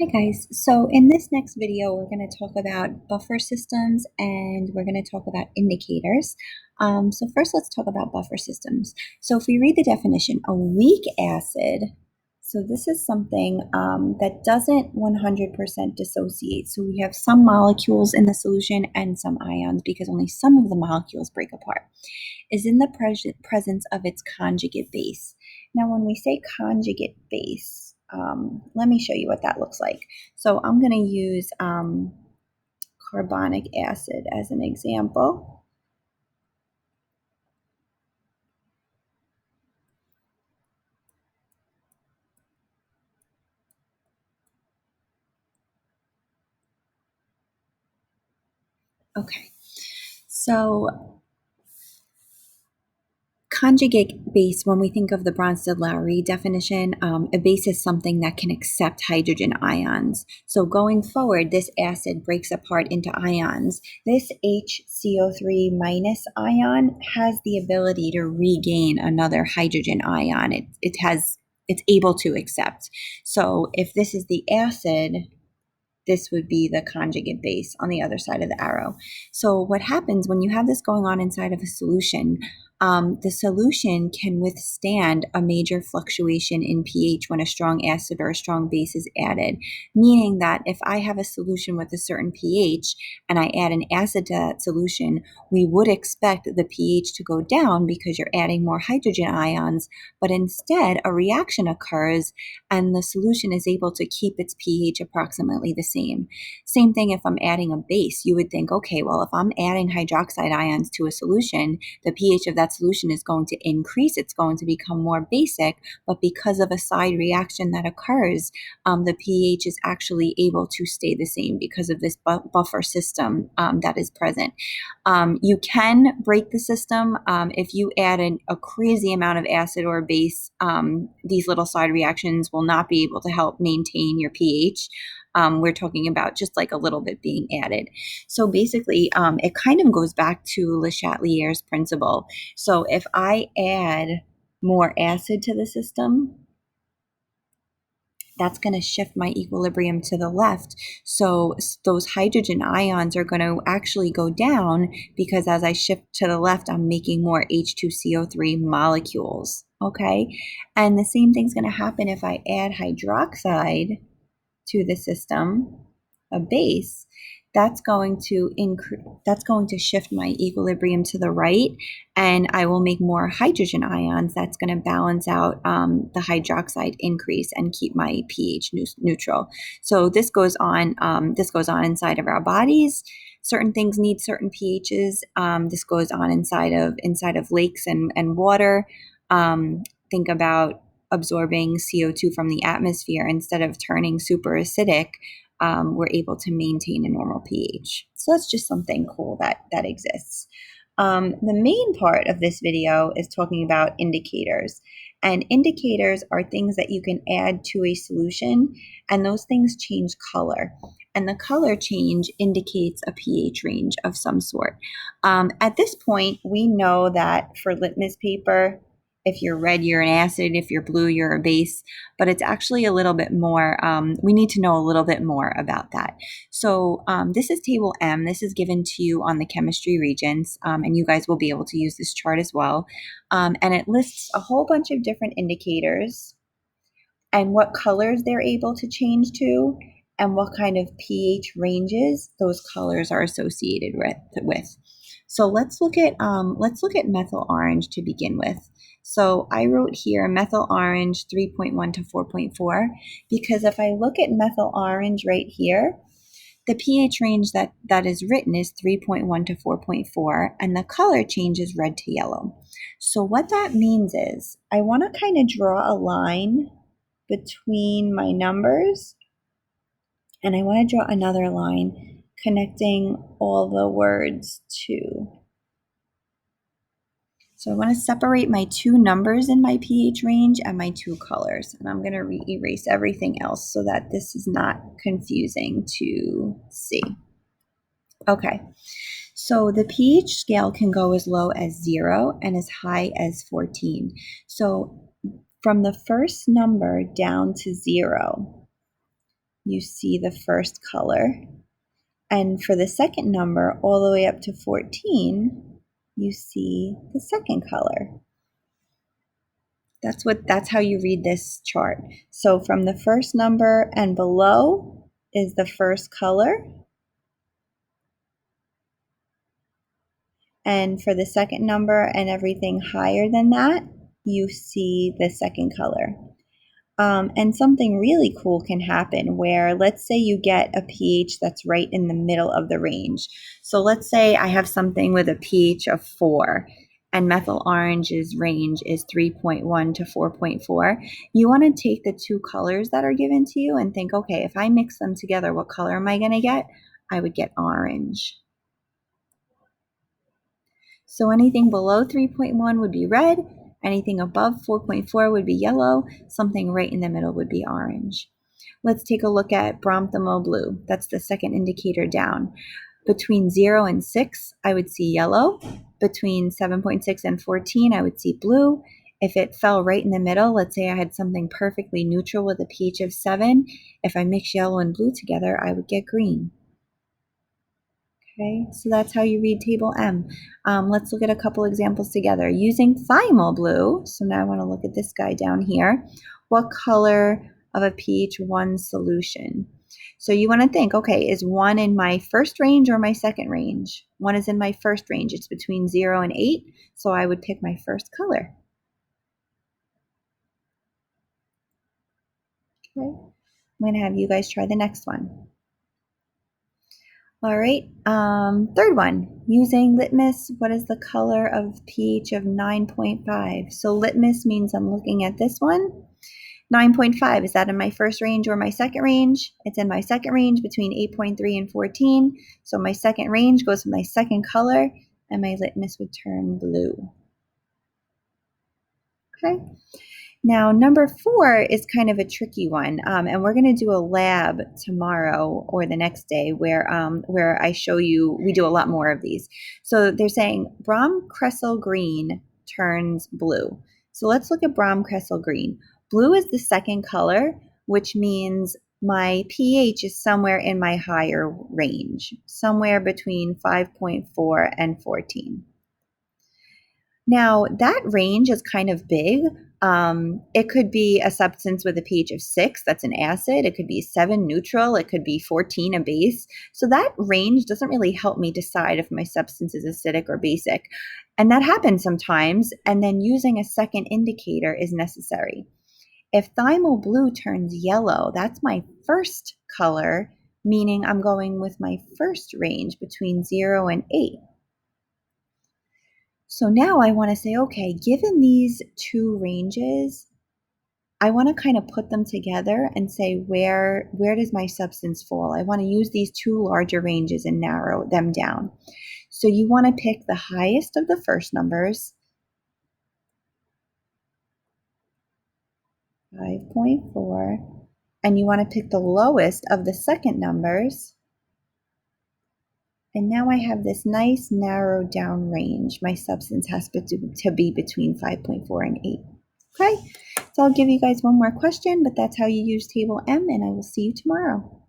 Hi guys, so in this next video we're going to talk about buffer systems and we're going to talk about indicators. So first let's talk about buffer systems. So if we read the definition, a weak acid, so this is something that doesn't 100% dissociate. So we have some molecules in the solution and some ions because only some of the molecules break apart, is in the presence of its conjugate base. Now when we say conjugate base, let me show you what that looks like. So I'm going to use carbonic acid as an example. Okay, so conjugate base, when we think of the Bronsted-Lowry definition, a base is something that can accept hydrogen ions. So going forward, this acid breaks apart into ions. This HCO3 minus ion has the ability to regain another hydrogen ion. It's able to accept. So if this is the acid, this would be the conjugate base on the other side of the arrow. So what happens when you have this going on inside of a solution, the solution can withstand a major fluctuation in pH when a strong acid or a strong base is added, meaning that if I have a solution with a certain pH and I add an acid to that solution, we would expect the pH to go down because you're adding more hydrogen ions, but instead a reaction occurs and the solution is able to keep its pH approximately the same. Same thing if I'm adding a base. You would think, okay, well, if I'm adding hydroxide ions to a solution, the pH of that solution is going to increase. It's going to become more basic, but because of a side reaction that occurs, the pH is actually able to stay the same because of this buffer system that is present. You can break the system if you add a crazy amount of acid or base. These little side reactions will not be able to help maintain your pH. We're talking about just like a little bit being added. So basically, it kind of goes back to Le Chatelier's principle. So if I add more acid to the system, that's going to shift my equilibrium to the left. So those hydrogen ions are going to actually go down because as I shift to the left, I'm making more H2CO3 molecules. Okay. And the same thing's going to happen if I add hydroxide to the system, a base. That's going to shift my equilibrium to the right, and I will make more hydrogen ions. That's going to balance out the hydroxide increase and keep my pH neutral. So this goes on. This goes on inside of our bodies. Certain things need certain pHs. This goes on inside of lakes and water. Think about absorbing CO2 from the atmosphere. Instead of turning super acidic, we're able to maintain a normal pH. So that's just something cool that exists. The main part of this video is talking about indicators. And indicators are things that you can add to a solution, and those things change color. And the color change indicates a pH range of some sort. At this point, we know that for litmus paper, if you're red, you're an acid. If you're blue, you're a base. But it's actually a little bit more, we need to know a little bit more about that. So this is table M. This is given to you on the chemistry regents, and you guys will be able to use this chart as well. And it lists a whole bunch of different indicators and what colors they're able to change to and what kind of pH ranges those colors are associated with. So let's look at methyl orange to begin with. So I wrote here methyl orange 3.1 to 4.4 because if I look at methyl orange right here, the pH range that is written is 3.1 to 4.4 and the color changes red to yellow. So what that means is I want to kind of draw a line between my numbers and I want to draw another line connecting all the words to. So I want to separate my two numbers in my pH range and my two colors. And I'm going to erase everything else so that this is not confusing to see. Okay, so the pH scale can go as low as 0 and as high as 14. So from the first number down to 0, you see the first color. And for the second number, all the way up to 14, you see the second color. That's how you read this chart. So from the first number and below is the first color. And for the second number and everything higher than that, you see the second color. And something really cool can happen where, let's say you get a pH that's right in the middle of the range. So let's say I have something with a pH of 4 and methyl orange's range is 3.1 to 4.4. You want to take the two colors that are given to you and think, okay, if I mix them together, what color am I going to get? I would get orange. So anything below 3.1 would be red, anything above 4.4 would be yellow, something right in the middle would be orange. Let's take a look at Bromthamo blue. That's the second indicator down. Between 0 and 6, I would see yellow. Between 7.6 and 14, I would see blue. If it fell right in the middle, let's say I had something perfectly neutral with a pH of 7, if I mix yellow and blue together, I would get green. Okay, so that's how you read table M. Let's look at a couple examples together. Using thymol blue, so now I want to look at this guy down here. What color of a pH 1 solution? So you want to think, okay, is 1 in my first range or my second range? 1 is in my first range. It's between 0 and 8, so I would pick my first color. Okay, I'm going to have you guys try the next one. All right, third one, using litmus, what is the color of pH of 9.5? So litmus means I'm looking at this one. 9.5, is that in my first range or my second range? It's in my second range between 8.3 and 14. So my second range goes with my second color, and my litmus would turn blue. Okay. Now, number 4 is kind of a tricky one, and we're going to do a lab tomorrow or the next day where I show you, we do a lot more of these. So they're saying Bromkressel green turns blue. So let's look at Bromkressel green. Blue is the second color, which means my pH is somewhere in my higher range, somewhere between 5.4 and 14. Now, that range is kind of big. It could be a substance with a pH of 6, that's an acid. It could be 7 neutral. It could be 14 a base. So that range doesn't really help me decide if my substance is acidic or basic. And that happens sometimes. And then using a second indicator is necessary. If thymol blue turns yellow, that's my first color, meaning I'm going with my first range between 0 and 8. So now I want to say, okay, given these two ranges, I want to kind of put them together and say, where does my substance fall? I want to use these two larger ranges and narrow them down. So you want to pick the highest of the first numbers, 5.4, and you want to pick the lowest of the second numbers. And now I have this nice narrowed down range. My substance has to be between 5.4 and 8. Okay, so I'll give you guys one more question, but that's how you use table M, and I will see you tomorrow.